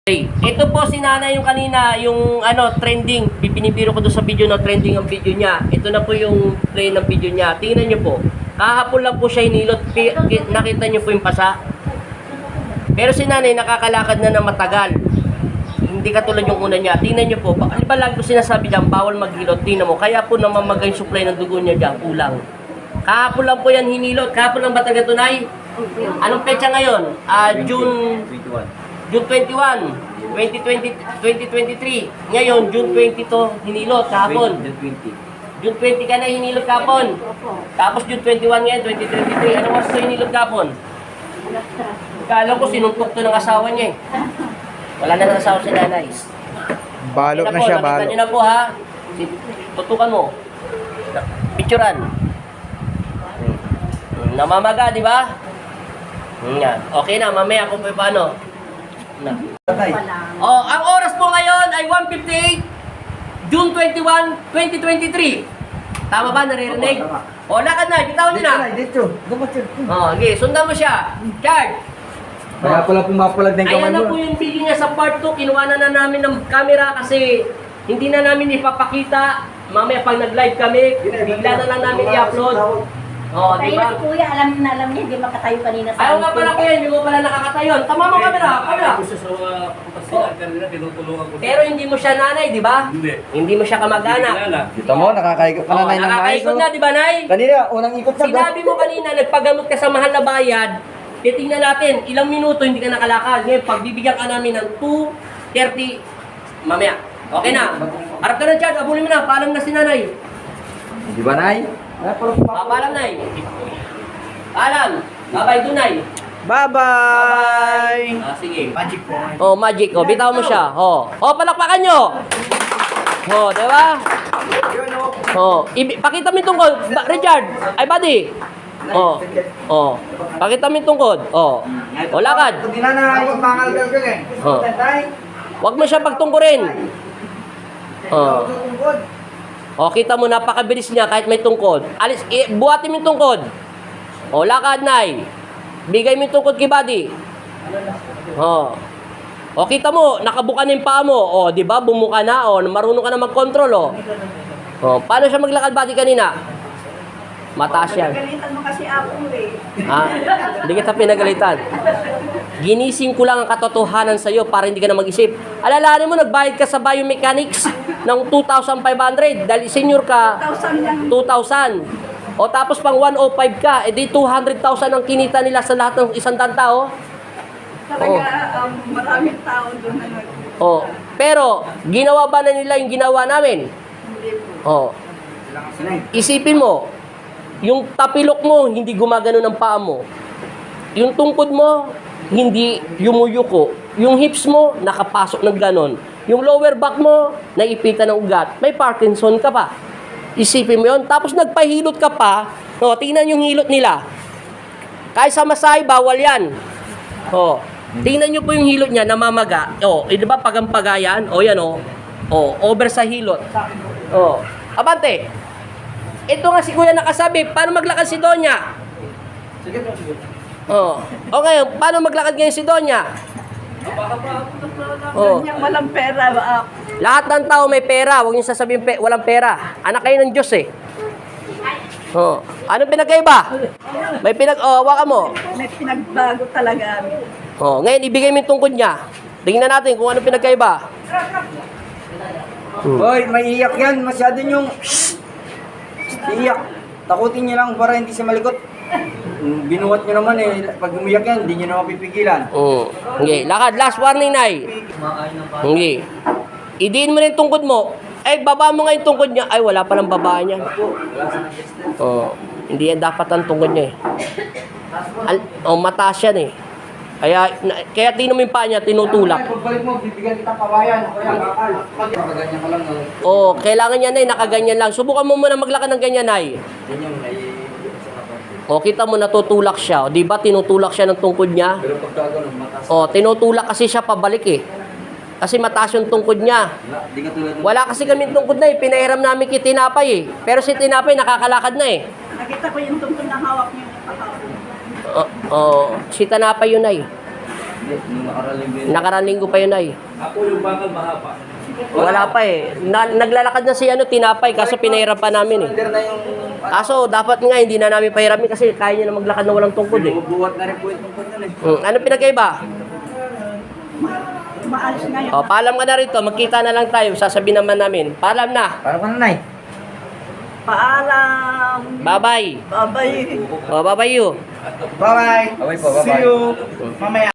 Okay. Ito po si nanay yung kanina, yung trending. Pinibiro ko doon sa video na trending ang video niya. Ito na po yung play ng video niya. Tingnan niyo po. Kahapon lang po siya hinilot. Nakita niyo po yung pasa. Pero si nanay nakakalakad na ng matagal. Hindi katulad yung una niya. Tingnan niyo po. Ano ba lagi ko sinasabi diyan, bawal maghilot. Tingnan mo. Kaya po namamagay yung supply ng dugo niya diyan, kulang. Kahapon lang po yan hinilot. Kahapon lang ba talaga ito, Nay? Anong petsa ngayon? June 21, 2023. Ngayon, June 20 to hinilot kahapon. June 20 ka na hinilot kahapon. Tapos June 21 ngayon, 2023. Anong oras to hinilot kahapon? Kala ko sinuntok to ng asawa niya eh. Wala na ng asawa si nanay. Balot na siya, balot. Nakita niyo na po ha. Tutukan mo. Picturean. Namamaga, di ba? Yan. Okay na, mamaya kung paano. Na. Oh, ang oras po ngayon ay 1:58 June 21, 2023. Tama ba? Naririnig? O, lakad na. Bitawan niyo na. Oh, okay. Sundan mo siya. Charge. Kaya pala pumapalag ng Ayan na po yung video niya sa part 2. Kinuha na namin ng camera kasi hindi na namin ipapakita. Mamaya pag nag-live kami, bigla na lang namin i-upload. Oh, di ba? Si Kuya, alam niya, hindi makatayo kanina sa Ayaw nga pala kuya, hindi mo pala nakakatayon. Tama mo camera. Pero hindi mo siya nanay, di ba? Hindi. Hindi mo siya kamag-anak. Kita mo, nakakaikot ka na ng Nakakaikot na, di ba, Nay? Kanina, unang ikot na. Sinabi mo kanina, nagpagamot ka sa mahal na bayad. Titingnan natin, ilang minuto hindi ka nakalakad. Ngayon, pagbibigyan ka namin ng 2:30 mamaya. Okay na. Harap ka ng chat, abulin mo na. Paalam na si nanay. Di ba, Nay? Paalam, Nay. Paalam. Babay, Dunay. Bye-bye! Sige. Magic po. Oh, magic. Oh, bitaw mo siya. Oh. Oh, palakpakan nyo. Oh, di ba? Oh, pakita mo yung tungkod. Richard. Ay, buddy. Oh. Oh. Pakita mo yung tungkod. Oh. Oh, lakad. Oh. Huwag mo siya pagtungkurin. Oh. Oh, kita mo, napakabilis niya kahit may tungkod. Alis, buhatin mo yung tungkod. Oh, lakad, Nay. Bigay mo yung tungkod kay buddy. Oh. Oh, kita mo, nakabuka na yung paa mo. Oh, di ba? Bumuka na. Oh, marunong ka na mag-control, oh. Oh, paano siya maglakad, buddy, kanina? Mataas yan. Pinagalitan mo kasi ako eh. Ha? Hindi kita pinagalitan. Ginising ko lang ang katotohanan sa iyo para hindi ka na mag-isip. Alalahanin mo, nagbayad ka sa biomechanics ng 2,500 dahil senior ka 2,000. O tapos pang 105 ka, edi 200,000 ang kinita nila sa lahat ng 100 tao. Talaga, maraming tao doon na Oh, pero ginawa ba na nila yung ginawa namin? Oh. Isipin mo, yung tapilok mo hindi gumagano ng paa mo. Yung tungkod mo hindi yumuyuko. Yung hips mo nakapasok ng ganon. Yung lower back mo naipitan ng ugat. May Parkinson ka pa. Isipin mo yun. Tapos nagpahilot ka pa. O, tingnan yung hilot nila. Kahit sa Masay, bawal yan. O, tingnan nyo po yung hilot niya, namamaga. O, di ba pagampagayan? O, yan o. O, over sa hilot. O, abante. Ito nga si Kuya nakasabi, paano maglakad si Donya? O, okay, paano maglakad ngayon si Donya? Oh. Walang pera. Lahat ng tao may pera. Huwag niyo sasabihin walang pera. Anak kayo ng Diyos eh. Oh. Anong pinagkaiba? May hawakan mo. May pinagbago talaga. Oh, ngayon ibigay mo yung tungkod niya. Tingnan natin kung ano pinagkaiba. Hoy, may iyak yan. Masyado yung... Iyak. Takutin niyo lang para hindi siya malikot. Binuhat niyo naman eh. Pag umiyak yan, hindi niyo naman pipigilan. Okay, lakad. Last warning, Nay. Okay. Idiin mo na yung tungkod mo. Ay, baba mo nga yung tungkod niya. Ay, wala palang baba niya. Oh, hindi yan dapat ang tungkod niya eh. Mataas yan eh. Kaya tinan mo yung paa niya, tinutulak. Pagbalik mo, bibigyan kita kawayan. Kaya bakal. Pagkaganyan ka lang. Oh, kailangan niya, Nay, nakaganyan lang. Subukan mo muna maglakad ng ganyan, Nay. O, kita mo, natutulak siya. O, di ba, tinutulak siya ng tungkod niya? Pero pagka ganun, mataas. O, tinutulak kasi siya pabalik eh. Kasi mataas yung tungkod niya. Di ka tulad. Wala kasi kami tungkod na eh. Pinahiram namin kay Tinapay eh. Pero si Tinapay nakakalakad na eh. Nakita ko yung tungkol na hawak niyo. Si Tinapay yun ay. Nung nakaraling din. Nakarang linggo pa yun ay. Ako yung bakal mahaba. Wala pa eh. Naglalakad na si tinapay, kaso pinahirap pa namin eh. Under na yung... Kaso dapat nga hindi na namin pahiramin kasi kaya niya na maglakad na walang tungkod eh. Bubuhat na rin po itong punta eh. Ano pinagkaiba? Maalis nga yun. O, paalam ka na rito. Magkita na lang tayo. Sasabihin naman namin. Paalam na. Parang ka nanay. Paalam. Bye-bye. Babay. O, bye-bye you. Bye-bye. Bye-bye po, bye-bye. See you. Mamaya.